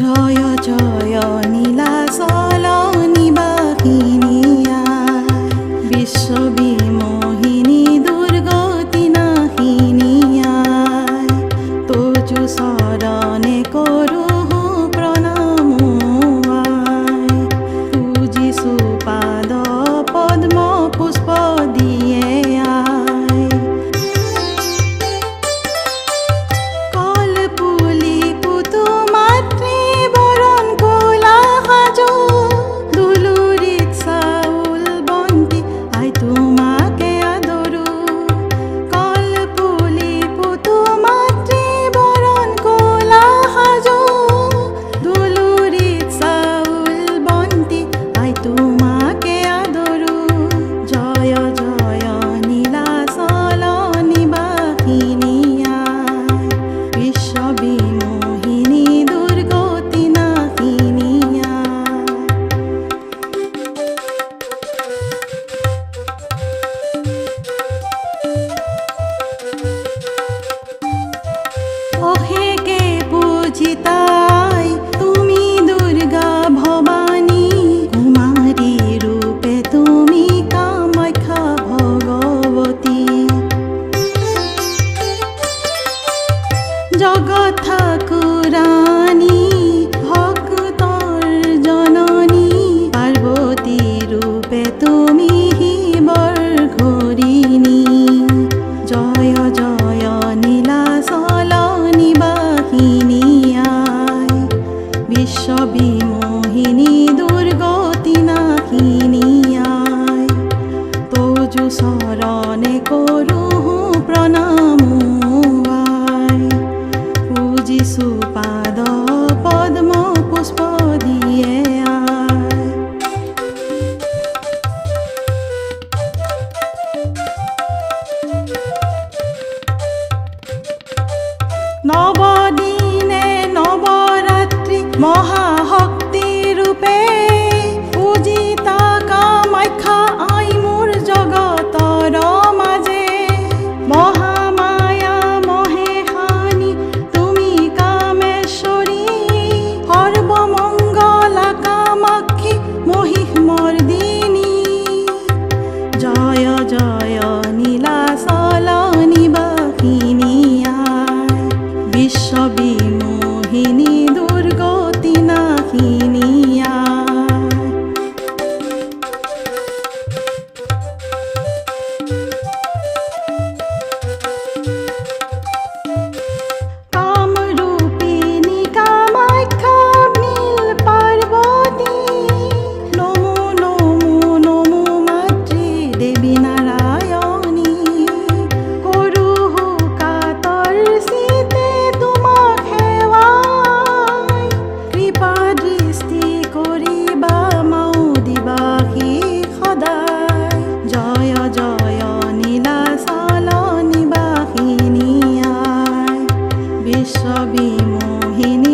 জয় জয় Nilachal নিবাসিনী I, বিশ্ববিমোহিনী দুর্গতি নাশিনী I, তোজু চৰণে কৰোঁ প্ৰণাম আই, পূজিছো পাদ পদ্ম পুষ্প দিয়ে আই। কলপুলি পুতু মাতৃ বৰণ কোলা সাজো, দুলুৰিত চাউল বন্তি আই তোমাকে আদৰো। কলপুলি পুতু মাতৃ বৰণ কোলা সাজো, দুলুৰিত চাউল বন্তি আই তোমাকে আদৰো। জয় জয় নীলাচল নিবাসিনী আই, বিশ্ববিমোহিনী দুৰ্গতি নাশিনী আই। অশেষে পূজিতাই তুমি দুৰ্গা ভৱানী, কুমাৰী ৰূপে তুমি কামাখ্যা ভগৱতী। জগত ঠাকুৰানী ভক্তৰ জননী, পাৰ্বতী ৰূপে তুমি শিৱৰ ঘৰিণী। জয় জয় নীলাচল নিবাসিনী আই, বিশ্ববিমোহিনী দুৰ্গতি নাশিনী আই, তোজু চৰণে কৰোঁ প্ৰণাম আই, পূজিছো পাদ পদ্ম পুষ্প দিয়ে আই। নবদিনে নৱৰাত্ৰি মহাশক্তি ৰূপে, পূজিতা কামাখ্যা আই মোৰ জগতৰ মাজে। মহামায়া মহেশানী তুমি কামেশ্বৰী, সৰ্বমংগলা কামাক্ষী মহিষমৰ্দিনী। জয় জয় নীলাচল নিবাসিনী আই, বিশ্ববিমোহিনী দুৰ্গতি নাশিনী আই। কামৰূপিণী কামাখ্যা নীল পাৰ্বতী, নমো নমো নমো মাতৃ দেৱী নাৰায়ণী। কৰোঁ কাতৰ চিতে তোমাক সেৱাই, কৃপা দৃষ্টি কৰিবা মাও দিবাসী সদায়। জয় জয় নীলাচল নিবাসিনী আই, বিশ্ববিমোহিনী